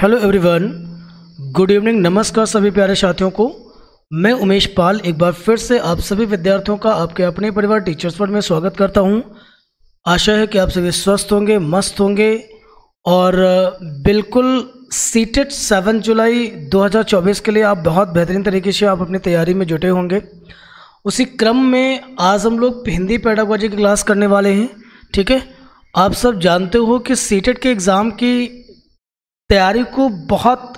Hello everyone, good evening. नमस्कार सभी प्यारे साथियों को। मैं उमेश पाल एक बार फिर से आप सभी विद्यार्थियों का आपके अपने परिवार टीचर्स वर्ल्ड में स्वागत करता हूं। आशा है कि आप सभी स्वस्थ होंगे, मस्त होंगे और बिल्कुल सीटेट 7 जुलाई 2024 के लिए आप बहुत बेहतरीन तरीके से आप अपनी तैयारी में जुटे होंगे। उसी क्रम में आज हम लोग हिंदी पेडागोजी की क्लास करने वाले हैं। ठीक है, आप सब जानते हो कि सीटेट के एग्ज़ाम की तैयारी को बहुत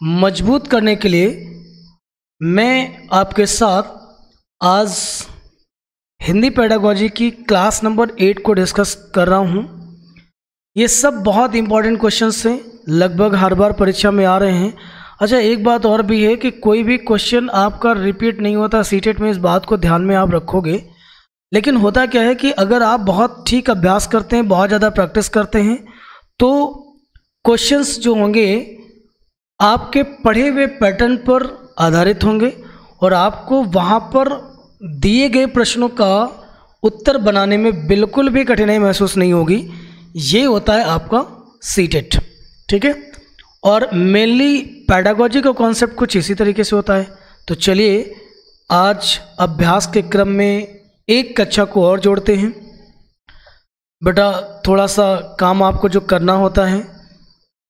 मजबूत करने के लिए मैं आपके साथ आज हिंदी पेडागोजी की क्लास नंबर 8 को डिस्कस कर रहा हूँ। ये सब बहुत इंपॉर्टेंट क्वेश्चंस हैं, लगभग हर बार परीक्षा में आ रहे हैं। अच्छा, एक बात और भी है कि कोई भी क्वेश्चन आपका रिपीट नहीं होता सीटेट में, इस बात को ध्यान में आप रखोगे। लेकिन होता क्या है कि अगर आप बहुत ठीक अभ्यास करते हैं, बहुत ज़्यादा प्रैक्टिस करते हैं, तो क्वेश्चंस जो होंगे आपके पढ़े हुए पैटर्न पर आधारित होंगे और आपको वहाँ पर दिए गए प्रश्नों का उत्तर बनाने में बिल्कुल भी कठिनाई महसूस नहीं होगी। ये होता है आपका सीटेट। ठीक है, और मेनली पेडागोजी का कॉन्सेप्ट कुछ इसी तरीके से होता है। तो चलिए आज अभ्यास के क्रम में एक कक्षा को और जोड़ते हैं। बेटा, थोड़ा सा काम आपको जो करना होता है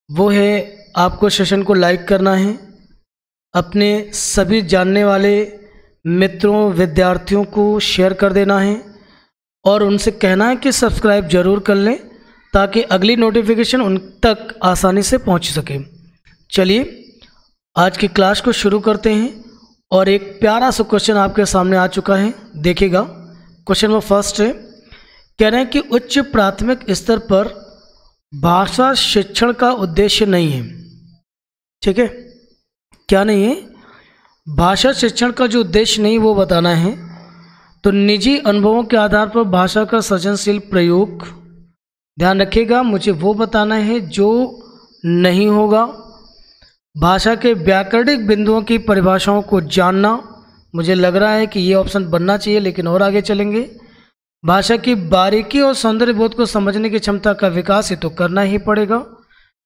वो है आपको सेशन को लाइक करना है, अपने सभी जानने वाले मित्रों विद्यार्थियों को शेयर कर देना है और उनसे कहना है कि सब्सक्राइब जरूर कर लें ताकि अगली नोटिफिकेशन उन तक आसानी से पहुंच सके। चलिए आज की क्लास को शुरू करते हैं और एक प्यारा सा क्वेश्चन आपके सामने आ चुका है, देखिएगा। क्वेश्चन नंबर फर्स्ट है, कह रहे हैं कि उच्च प्राथमिक स्तर पर भाषा शिक्षण का उद्देश्य नहीं है। ठीक है, क्या नहीं है? भाषा शिक्षण का जो उद्देश्य नहीं वो बताना है। तो निजी अनुभवों के आधार पर भाषा का सृजनशील प्रयोग, ध्यान रखिएगा, मुझे वो बताना है जो नहीं होगा। भाषा के व्याकरणिक बिंदुओं की परिभाषाओं को जानना, मुझे लग रहा है कि ये ऑप्शन बनना चाहिए, लेकिन और आगे चलेंगे। भाषा की बारीकी और सौंदर्य बोध को समझने की क्षमता का विकास ये तो करना ही पड़ेगा।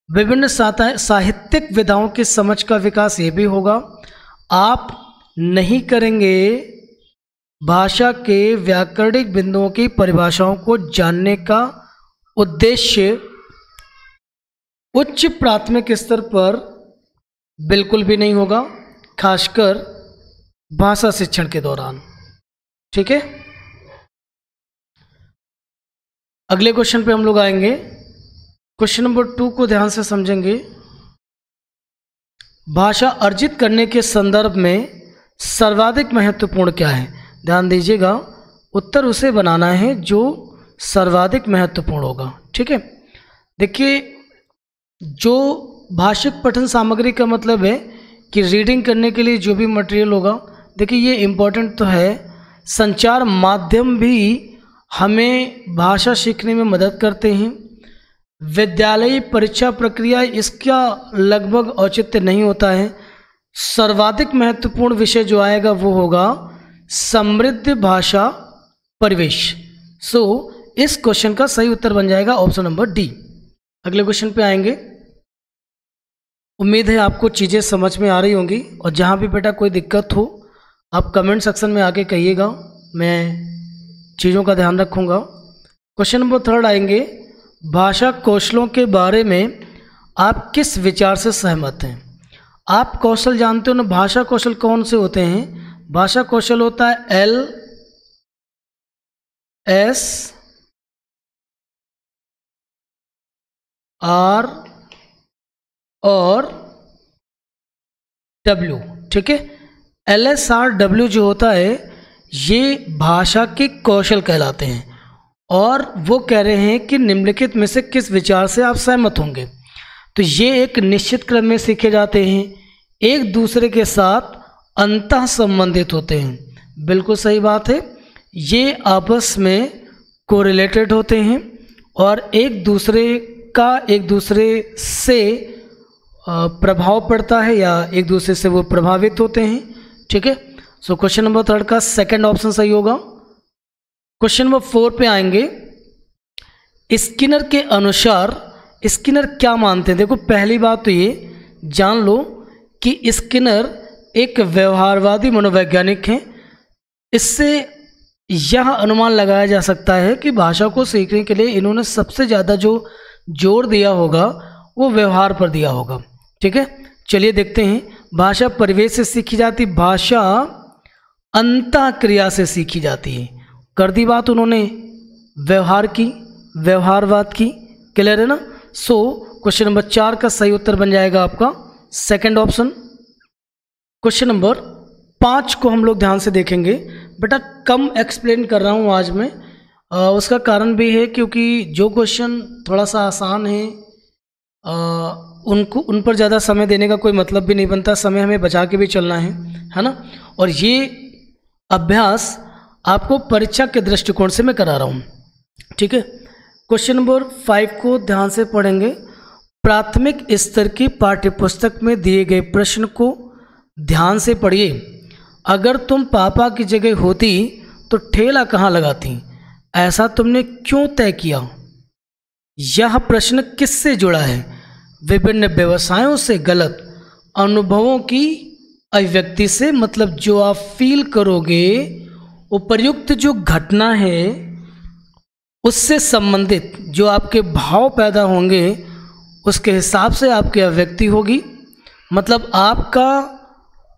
विभिन्न साहित्यिक विधाओं की समझ का विकास ये भी होगा। आप नहीं करेंगे भाषा के व्याकरणिक बिंदुओं की परिभाषाओं को जानने का उद्देश्य उच्च प्राथमिक स्तर पर बिल्कुल भी नहीं होगा, खासकर भाषा शिक्षण के दौरान। ठीक है, अगले क्वेश्चन पे हम लोग आएंगे। क्वेश्चन नंबर 2 को ध्यान से समझेंगे। भाषा अर्जित करने के संदर्भ में सर्वाधिक महत्वपूर्ण क्या है? ध्यान दीजिएगा, उत्तर उसे बनाना है जो सर्वाधिक महत्वपूर्ण होगा। ठीक है, देखिए, जो भाषिक पठन सामग्री का मतलब है कि रीडिंग करने के लिए जो भी मटेरियल होगा, देखिए ये इम्पोर्टेंट तो है। संचार माध्यम भी हमें भाषा सीखने में मदद करते हैं। विद्यालयी परीक्षा प्रक्रिया इसका लगभग औचित्य नहीं होता है। सर्वाधिक महत्वपूर्ण विषय जो आएगा वो होगा समृद्ध भाषा परिवेश। सो इस क्वेश्चन का सही उत्तर बन जाएगा ऑप्शन नंबर डी। अगले क्वेश्चन पे आएंगे। उम्मीद है आपको चीज़ें समझ में आ रही होंगी और जहाँ भी बेटा कोई दिक्कत हो आप कमेंट सेक्शन में आके कहिएगा, मैं चीज़ों का ध्यान रखूँगा। क्वेश्चन नंबर 3 आएंगे। भाषा कौशलों के बारे में आप किस विचार से सहमत हैं? आप कौशल जानते हो ना, भाषा कौशल कौन से होते हैं? भाषा कौशल होता है LSR और W। ठीक है, LSRW जो होता है ये भाषा के कौशल कहलाते हैं और वो कह रहे हैं कि निम्नलिखित में से किस विचार से आप सहमत होंगे। तो ये एक निश्चित क्रम में सीखे जाते हैं, एक दूसरे के साथ अंतः संबंधित होते हैं। बिल्कुल सही बात है, ये आपस में कोरिलेटेड होते हैं और एक दूसरे का एक दूसरे से प्रभाव पड़ता है या एक दूसरे से वो प्रभावित होते हैं। ठीक है, सो क्वेश्चन नंबर 3 का सेकंड ऑप्शन सही होगा। क्वेश्चन नंबर 4 पे आएंगे। स्किनर के अनुसार स्किनर क्या मानते हैं? देखो, पहली बात तो ये जान लो कि स्किनर एक व्यवहारवादी मनोवैज्ञानिक हैं। इससे यह अनुमान लगाया जा सकता है कि भाषा को सीखने के लिए इन्होंने सबसे ज़्यादा जो जोर दिया होगा वो व्यवहार पर दिया होगा। ठीक है, चलिए देखते हैं। भाषा परिवेश से सीखी जाती, भाषा अंतःक्रिया से सीखी जाती है। कर दी बात उन्होंने व्यवहार की, व्यवहारवाद की। क्लियर है ना? सो क्वेश्चन नंबर 4 का सही उत्तर बन जाएगा आपका सेकंड ऑप्शन। क्वेश्चन नंबर 5 को हम लोग ध्यान से देखेंगे। बेटा कम एक्सप्लेन कर रहा हूँ आज मैं, उसका कारण भी है क्योंकि जो क्वेश्चन थोड़ा सा आसान है उन पर ज़्यादा समय देने का कोई मतलब भी नहीं बनता। समय हमें बचा के भी चलना है ना? और ये अभ्यास आपको परीक्षा के दृष्टिकोण से मैं करा रहा हूँ। ठीक है, क्वेश्चन नंबर 5 को ध्यान से पढ़ेंगे। प्राथमिक स्तर की पाठ्यपुस्तक में दिए गए प्रश्न को ध्यान से पढ़िए। अगर तुम पापा की जगह होती तो ठेला कहाँ लगाती? ऐसा तुमने क्यों तय किया? यह प्रश्न किससे जुड़ा है? विभिन्न व्यवसायों से, गलत अनुभवों की अभिव्यक्ति से, मतलब जो आप फील करोगे, उपर्युक्त जो घटना है उससे संबंधित जो आपके भाव पैदा होंगे उसके हिसाब से आपकी अभिव्यक्ति होगी। मतलब आपका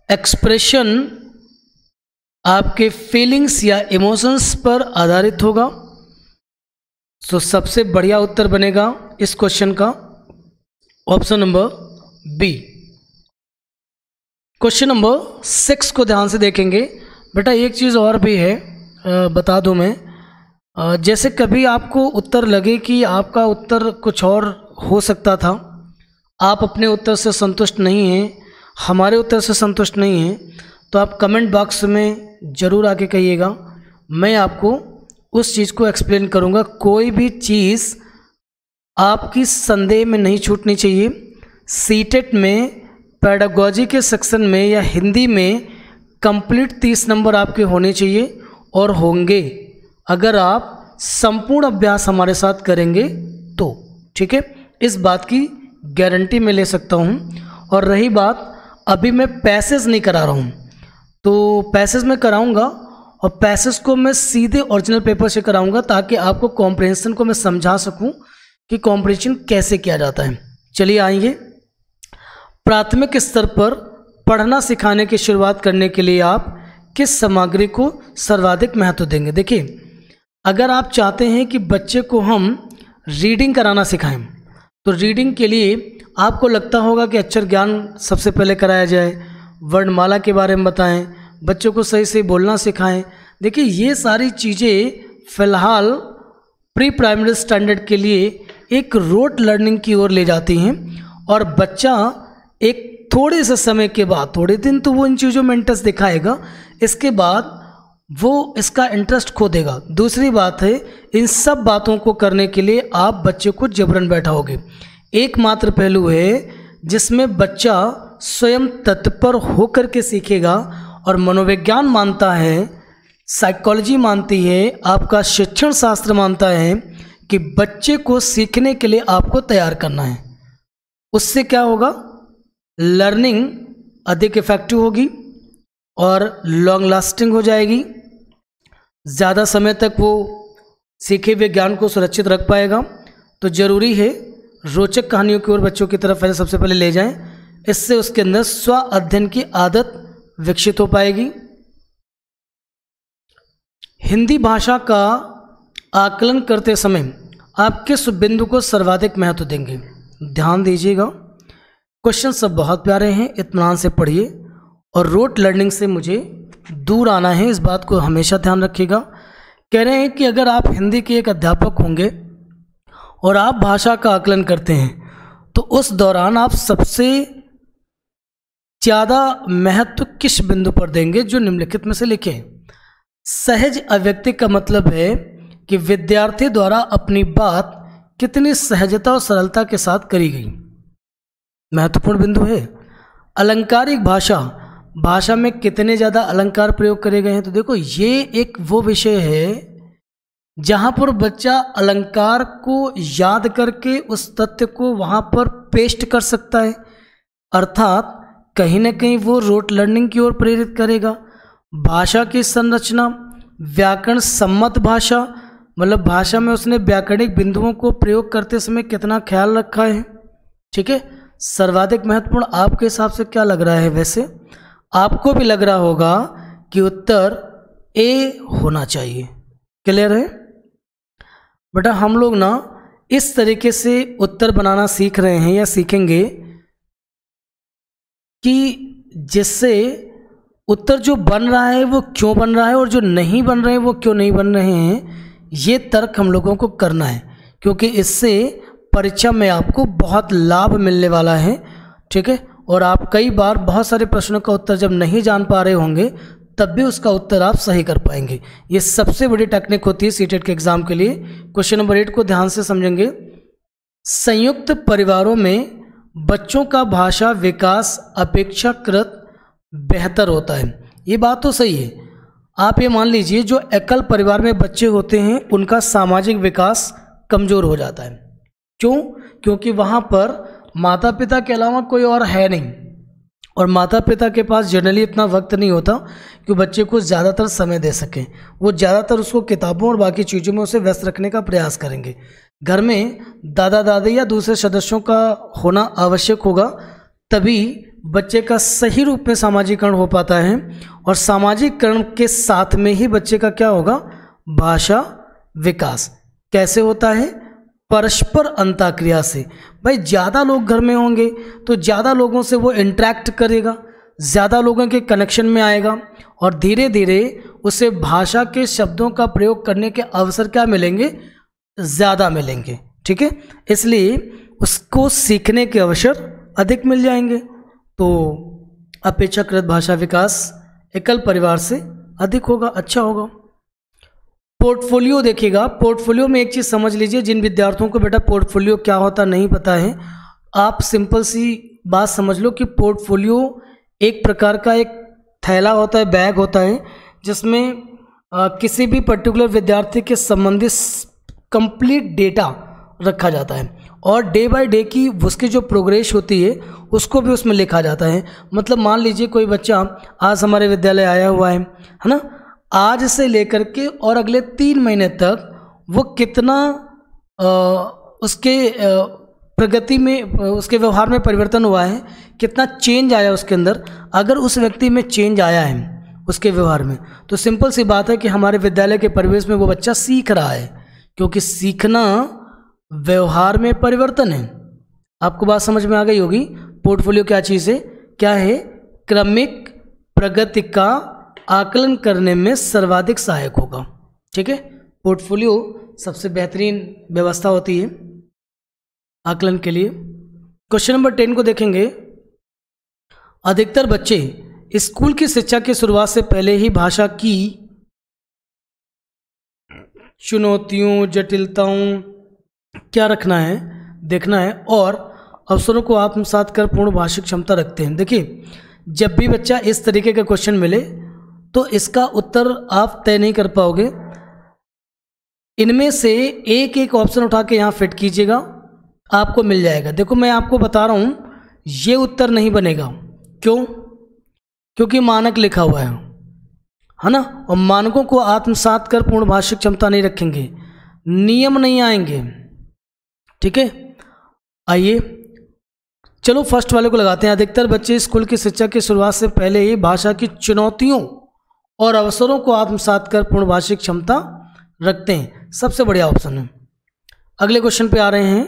एक्सप्रेशन आपके फीलिंग्स या इमोशंस पर आधारित होगा। तो सबसे बढ़िया उत्तर बनेगा इस क्वेश्चन का option number B. Question number 6 को ध्यान से देखेंगे। बेटा एक चीज़ और भी है, बता दूं मैं, जैसे कभी आपको उत्तर लगे कि आपका उत्तर कुछ और हो सकता था, आप अपने उत्तर से संतुष्ट नहीं हैं, हमारे उत्तर से संतुष्ट नहीं हैं, तो आप कमेंट बॉक्स में ज़रूर आके कहिएगा। मैं आपको उस चीज़ को एक्सप्लेन करूँगा। कोई भी चीज़ आपकी संदेह में नहीं छूटनी चाहिए। सीटेट में पेडागोजी के सेक्शन में या हिंदी में कंप्लीट 30 नंबर आपके होने चाहिए और होंगे अगर आप संपूर्ण अभ्यास हमारे साथ करेंगे तो। ठीक है, इस बात की गारंटी मैं ले सकता हूँ। और रही बात, अभी मैं पैसेज नहीं करा रहा हूँ, तो पैसेज में कराऊंगा और पैसेज को मैं सीधे ओरिजिनल पेपर से कराऊंगा ताकि आपको कॉम्प्रिहेंशन को मैं समझा सकूं कि कॉम्प्रिहेंशन कैसे किया जाता है। चलिए आइए। प्राथमिक स्तर पर पढ़ना सिखाने की शुरुआत करने के लिए आप किस सामग्री को सर्वाधिक महत्व देंगे? देखिए, अगर आप चाहते हैं कि बच्चे को हम रीडिंग कराना सिखाएं तो रीडिंग के लिए आपको लगता होगा कि अक्षर ज्ञान सबसे पहले कराया जाए, वर्णमाला के बारे में बताएं, बच्चों को सही से बोलना सिखाएं। देखिए ये सारी चीज़ें फ़िलहाल प्री प्राइमरी स्टैंडर्ड के लिए एक रोट लर्निंग की ओर ले जाती हैं और बच्चा एक थोड़े से समय के बाद, थोड़े दिन तो वो इन चीज़ों में इंटरेस्ट दिखाएगा, इसके बाद वो इसका इंटरेस्ट खो देगा। दूसरी बात है, इन सब बातों को करने के लिए आप बच्चे को जबरन बैठाओगे। एकमात्र पहलू है जिसमें बच्चा स्वयं तत्पर होकर के सीखेगा और मनोविज्ञान मानता है, साइकोलॉजी मानती है, आपका शिक्षण शास्त्र मानता है कि बच्चे को सीखने के लिए आपको तैयार करना है। उससे क्या होगा? लर्निंग अधिक इफेक्टिव होगी और लॉन्ग लास्टिंग हो जाएगी। ज़्यादा समय तक वो सीखे हुए ज्ञान को सुरक्षित रख पाएगा। तो ज़रूरी है रोचक कहानियों की ओर बच्चों की तरफ सबसे पहले ले जाएं। इससे उसके अंदर स्व अध्ययन की आदत विकसित हो पाएगी। हिंदी भाषा का आकलन करते समय आप किस बिंदु को सर्वाधिक महत्व देंगे? ध्यान दीजिएगा, क्वेश्चन सब बहुत प्यारे हैं, इत्मीनान से पढ़िए और रोट लर्निंग से मुझे दूर आना है, इस बात को हमेशा ध्यान रखिएगा। कह रहे हैं कि अगर आप हिंदी के एक अध्यापक होंगे और आप भाषा का आकलन करते हैं तो उस दौरान आप सबसे ज़्यादा महत्व किस बिंदु पर देंगे? जो निम्नलिखित में से लिखें। सहज अभिव्यक्ति का मतलब है कि विद्यार्थी द्वारा अपनी बात कितनी सहजता और सरलता के साथ करी गई, महत्वपूर्ण बिंदु है। अलंकारिक भाषा, भाषा में कितने ज़्यादा अलंकार प्रयोग करे गए हैं? तो देखो ये एक वो विषय है जहाँ पर बच्चा अलंकार को याद करके उस तथ्य को वहाँ पर पेस्ट कर सकता है। अर्थात कहीं ना कहीं वो रोट लर्निंग की ओर प्रेरित करेगा। भाषा की संरचना, व्याकरण सम्मत भाषा, मतलब भाषा में उसने व्याकरणिक बिंदुओं को प्रयोग करते समय कितना ख्याल रखा है। ठीक है, सर्वाधिक महत्वपूर्ण आपके हिसाब से क्या लग रहा है? वैसे आपको भी लग रहा होगा कि उत्तर ए होना चाहिए। क्लियर है बेटा? हम लोग ना इस तरीके से उत्तर बनाना सीख रहे हैं या सीखेंगे कि जिससे उत्तर जो बन रहा है वो क्यों बन रहा है और जो नहीं बन रहे हैं वो क्यों नहीं बन रहे हैं, ये तर्क हम लोगों को करना है, क्योंकि इससे परीक्षा में आपको बहुत लाभ मिलने वाला है। ठीक है, और आप कई बार बहुत सारे प्रश्नों का उत्तर जब नहीं जान पा रहे होंगे तब भी उसका उत्तर आप सही कर पाएंगे। ये सबसे बड़ी टेक्निक होती है सीटेट के एग्जाम के लिए। क्वेश्चन नंबर 8 को ध्यान से समझेंगे। संयुक्त परिवारों में बच्चों का भाषा विकास अपेक्षाकृत बेहतर होता है। ये बात तो सही है। आप ये मान लीजिए जो एकल परिवार में बच्चे होते हैं उनका सामाजिक विकास कमज़ोर हो जाता है। क्यों? क्योंकि वहाँ पर माता पिता के अलावा कोई और है नहीं, और माता पिता के पास जनरली इतना वक्त नहीं होता कि बच्चे को ज़्यादातर समय दे सकें। वो ज़्यादातर उसको किताबों और बाकी चीज़ों में उसे व्यस्त रखने का प्रयास करेंगे। घर में दादा दादी या दूसरे सदस्यों का होना आवश्यक होगा, तभी बच्चे का सही रूप में सामाजिकरण हो पाता है। और सामाजिकरण के साथ में ही बच्चे का क्या होगा? भाषा विकास। कैसे होता है? परस्पर अंतःक्रिया से। भाई ज़्यादा लोग घर में होंगे तो ज़्यादा लोगों से वो इंटरेक्ट करेगा, ज़्यादा लोगों के कनेक्शन में आएगा, और धीरे धीरे उसे भाषा के शब्दों का प्रयोग करने के अवसर क्या मिलेंगे? ज़्यादा मिलेंगे। ठीक है, इसलिए उसको सीखने के अवसर अधिक मिल जाएंगे। तो अपेक्षाकृत भाषा विकास एकल परिवार से अधिक होगा, अच्छा होगा। पोर्टफोलियो देखिएगा। पोर्टफोलियो में एक चीज़ समझ लीजिए, जिन विद्यार्थियों को बेटा पोर्टफोलियो क्या होता नहीं पता है, आप सिंपल सी बात समझ लो कि पोर्टफोलियो एक प्रकार का एक थैला होता है, बैग होता है, जिसमें किसी भी पर्टिकुलर विद्यार्थी के संबंधित कंप्लीट डेटा रखा जाता है, और डे बाय डे की उसकी जो प्रोग्रेस होती है उसको भी उसमें लिखा जाता है। मतलब मान लीजिए कोई बच्चा आज हमारे विद्यालय आया हुआ है ना, आज से लेकर के और अगले 3 महीने तक वो कितना उसके प्रगति में, उसके व्यवहार में परिवर्तन हुआ है, कितना चेंज आया उसके अंदर। अगर उस व्यक्ति में चेंज आया है उसके व्यवहार में, तो सिंपल सी बात है कि हमारे विद्यालय के परिवेश में वो बच्चा सीख रहा है, क्योंकि सीखना व्यवहार में परिवर्तन है। आपको बात समझ में आ गई होगी। पोर्टफोलियो क्या चीज़ है? क्या है? क्रमिक प्रगति का आकलन करने में सर्वाधिक सहायक होगा। ठीक है, पोर्टफोलियो सबसे बेहतरीन व्यवस्था होती है आकलन के लिए। क्वेश्चन नंबर 10 को देखेंगे। अधिकतर बच्चे स्कूल की शिक्षा की शुरुआत से पहले ही भाषा की चुनौतियों, जटिलताओं क्या रखना है, देखना है, और अवसरों को आत्मसात कर पूर्ण भाषिक क्षमता रखते हैं। देखिए, जब भी बच्चा इस तरीके का क्वेश्चन मिले तो इसका उत्तर आप तय नहीं कर पाओगे। इनमें से एक एक ऑप्शन उठा के यहाँ फिट कीजिएगा, आपको मिल जाएगा। देखो, मैं आपको बता रहा हूँ, ये उत्तर नहीं बनेगा। क्यों? क्योंकि मानक लिखा हुआ है ना, और मानकों को आत्मसात कर पूर्ण भाषिक क्षमता नहीं रखेंगे, नियम नहीं आएंगे। ठीक है, आइए चलो फर्स्ट वाले को लगाते हैं। अधिकतर बच्चे स्कूल की शिक्षा की शुरुआत से पहले ही भाषा की चुनौतियों और अवसरों को आत्मसात कर पूर्ण भाषिक क्षमता रखते हैं। सबसे बढ़िया ऑप्शन है। अगले क्वेश्चन पे आ रहे हैं।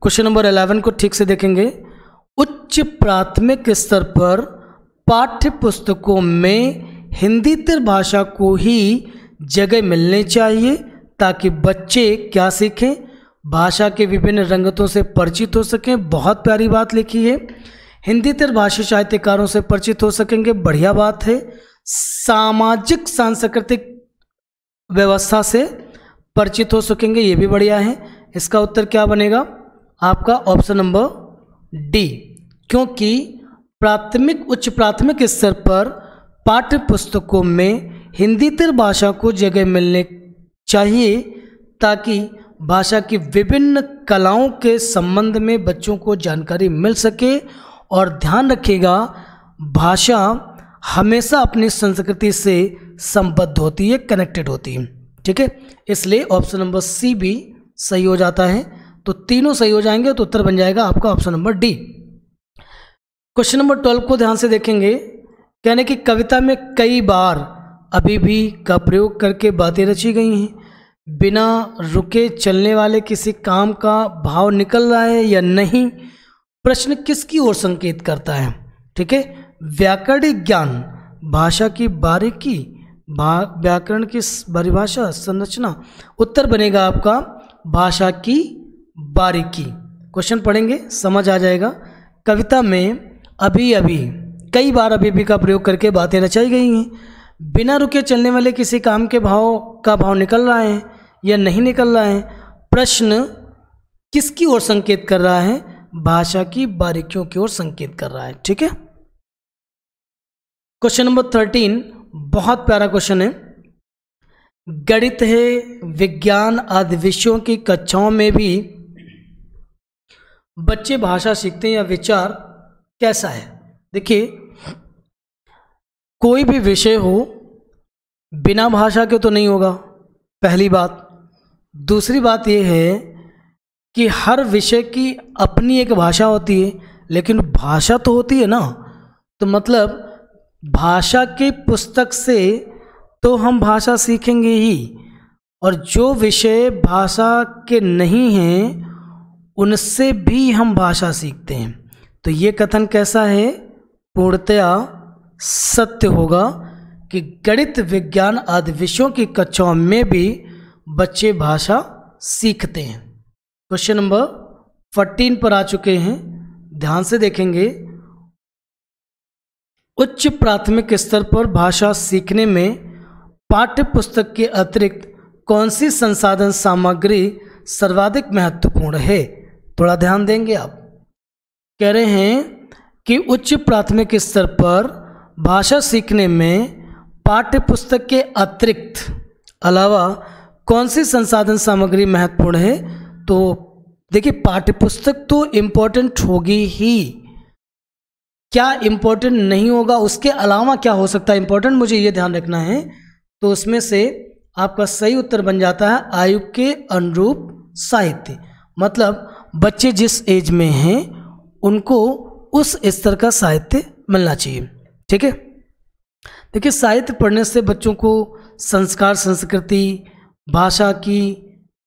क्वेश्चन नंबर 11 को ठीक से देखेंगे। उच्च प्राथमिक स्तर पर पाठ्य पुस्तकों में हिंदीतर भाषा को ही जगह मिलनी चाहिए ताकि बच्चे क्या सीखें? भाषा के विभिन्न रंगतों से परिचित हो सकें। बहुत प्यारी बात लिखी है। हिंदीतर भाषी साहित्यकारों से परिचित हो सकेंगे, बढ़िया बात है। सामाजिक सांस्कृतिक व्यवस्था से परिचित हो सकेंगे, ये भी बढ़िया है। इसका उत्तर क्या बनेगा आपका? ऑप्शन नंबर डी, क्योंकि उच्च प्राथमिक स्तर पर पाठ्य पुस्तकों में हिंदीतर भाषा को जगह मिलने चाहिए ताकि भाषा की विभिन्न कलाओं के संबंध में बच्चों को जानकारी मिल सके और ध्यान रखिएगा, भाषा हमेशा अपनी संस्कृति से संबद्ध होती है, कनेक्टेड होती है। ठीक है, इसलिए ऑप्शन नंबर सी भी सही हो जाता है। तो तीनों सही हो जाएंगे तो उत्तर बन जाएगा आपका option number D. Question number 12 को ध्यान से देखेंगे। कहने की कविता में कई बार अभी भी का प्रयोग करके बातें रची गई हैं। बिना रुके चलने वाले किसी काम का भाव निकल रहा है या नहीं, प्रश्न किसकी ओर संकेत करता है? ठीक है, व्याकरणिक ज्ञान, भाषा की बारीकी, व्याकरण की परिभाषा, संरचना। उत्तर बनेगा आपका भाषा की बारीकी। क्वेश्चन पढ़ेंगे, समझ आ जाएगा। कविता में अभी अभी, कई बार अभी भी का प्रयोग करके बातें रचाई गई हैं। बिना रुके चलने वाले किसी काम के भाव निकल रहा है या नहीं निकल रहा है, प्रश्न किसकी ओर संकेत कर रहा है? भाषा की बारीकियों की ओर संकेत कर रहा है। ठीक है, क्वेश्चन नंबर 13 बहुत प्यारा क्वेश्चन है। गणित है, विज्ञान आदि विषयों की कक्षाओं में भी बच्चे भाषा सीखते हैं या विचार कैसा है? देखिए, कोई भी विषय हो बिना भाषा के तो नहीं होगा, पहली बात। दूसरी बात यह है कि हर विषय की अपनी एक भाषा होती है, लेकिन भाषा तो होती है ना। तो मतलब भाषा की पुस्तक से तो हम भाषा सीखेंगे ही, और जो विषय भाषा के नहीं हैं उनसे भी हम भाषा सीखते हैं। तो ये कथन कैसा है? पूर्णतया सत्य होगा कि गणित, विज्ञान आदि विषयों की कक्षाओं में भी बच्चे भाषा सीखते हैं। क्वेश्चन नंबर 14 पर आ चुके हैं, ध्यान से देखेंगे। उच्च प्राथमिक स्तर पर भाषा सीखने में पाठ्य पुस्तक के अतिरिक्त कौन सी संसाधन सामग्री सर्वाधिक महत्वपूर्ण है? थोड़ा ध्यान देंगे आप। कह रहे हैं कि उच्च प्राथमिक स्तर पर भाषा सीखने में पाठ्य पुस्तक के अतिरिक्त अलावा कौन सी संसाधन सामग्री महत्वपूर्ण है? तो देखिए, पाठ्य पुस्तक तो इम्पोर्टेंट होगी ही, क्या इम्पोर्टेंट नहीं होगा? उसके अलावा क्या हो सकता है इम्पोर्टेंट, मुझे ये ध्यान रखना है। तो उसमें से आपका सही उत्तर बन जाता है आयु के अनुरूप साहित्य। मतलब बच्चे जिस एज में हैं उनको उस स्तर का साहित्य मिलना चाहिए। ठीक है, देखिए, साहित्य पढ़ने से बच्चों को संस्कार, संस्कृति, भाषा की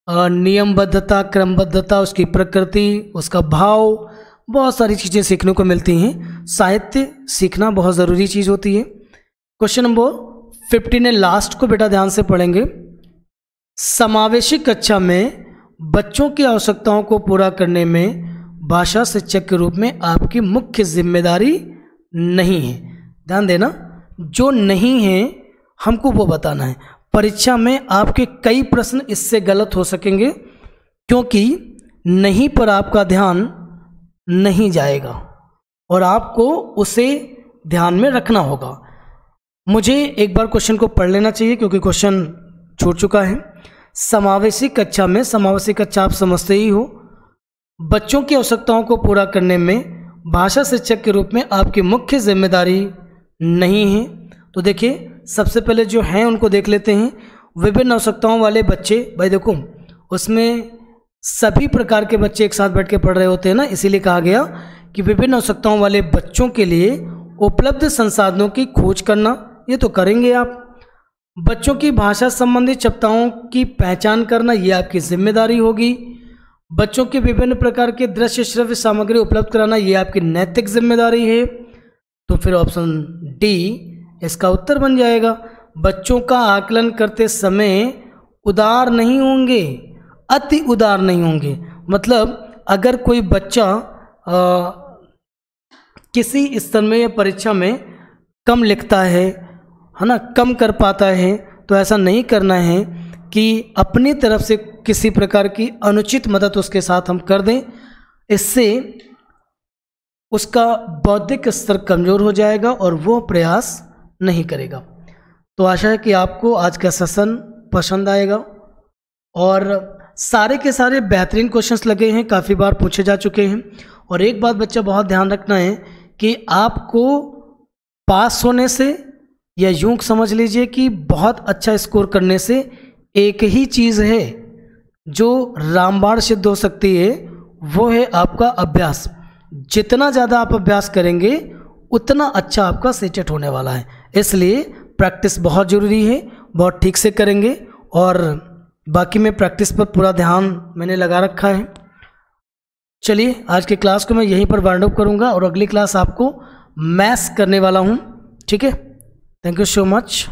नियमबद्धता, क्रमबद्धता, उसकी प्रकृति, उसका भाव, बहुत सारी चीज़ें सीखने को मिलती हैं। साहित्य सीखना बहुत ज़रूरी चीज़ होती है। क्वेश्चन नंबर 15 लास्ट को बेटा ध्यान से पढ़ेंगे। समावेशी कक्षा में बच्चों की आवश्यकताओं को पूरा करने में भाषा शिक्षक के रूप में आपकी मुख्य जिम्मेदारी नहीं है। ध्यान देना, जो नहीं है हमको वो बताना है। परीक्षा में आपके कई प्रश्न इससे गलत हो सकेंगे, क्योंकि नहीं पर आपका ध्यान नहीं जाएगा और आपको उसे ध्यान में रखना होगा। मुझे एक बार क्वेश्चन को पढ़ लेना चाहिए क्योंकि क्वेश्चन छूट चुका है। समावेशी कक्षा में, समावेशी कक्षा आप समझते ही हो, बच्चों की आवश्यकताओं को पूरा करने में भाषा शिक्षक के रूप में आपकी मुख्य जिम्मेदारी नहीं है। तो देखिए, सबसे पहले जो हैं उनको देख लेते हैं। विभिन्न आवश्यकताओं वाले बच्चे, भाई देखो उसमें सभी प्रकार के बच्चे एक साथ बैठ के पढ़ रहे होते हैं ना, इसीलिए कहा गया कि विभिन्न आवश्यकताओं वाले बच्चों के लिए उपलब्ध संसाधनों की खोज करना, ये तो करेंगे आप। बच्चों की भाषा संबंधी क्षमताओं की पहचान करना, ये आपकी जिम्मेदारी होगी। बच्चों के विभिन्न प्रकार के दृश्य श्रव्य सामग्री उपलब्ध कराना, ये आपकी नैतिक जिम्मेदारी है। तो फिर ऑप्शन डी इसका उत्तर बन जाएगा। बच्चों का आकलन करते समय उदार नहीं होंगे, अति उदार नहीं होंगे। मतलब अगर कोई बच्चा किसी स्तर में या परीक्षा में कम लिखता है ना, कम कर पाता है, तो ऐसा नहीं करना है कि अपनी तरफ से किसी प्रकार की अनुचित मदद उसके साथ हम कर दें। इससे उसका बौद्धिक स्तर कमज़ोर हो जाएगा और वो प्रयास नहीं करेगा। तो आशा है कि आपको आज का सेशन पसंद आएगा और सारे के सारे बेहतरीन क्वेश्चंस लगे हैं, काफ़ी बार पूछे जा चुके हैं और एक बात बच्चा बहुत ध्यान रखना है कि आपको पास होने से या यूं समझ लीजिए कि बहुत अच्छा स्कोर करने से एक ही चीज़ है जो रामबाण सिद्ध हो सकती है, वो है आपका अभ्यास। जितना ज़्यादा आप अभ्यास करेंगे उतना अच्छा आपका सीटेट होने वाला है। इसलिए प्रैक्टिस बहुत ज़रूरी है, बहुत ठीक से करेंगे। और बाकी में प्रैक्टिस पर पूरा ध्यान मैंने लगा रखा है। चलिए आज के क्लास को मैं यहीं पर वाइंड अप करूँगा और अगली क्लास आपको मैथ्स करने वाला हूँ। ठीक है, थैंक यू सो मच।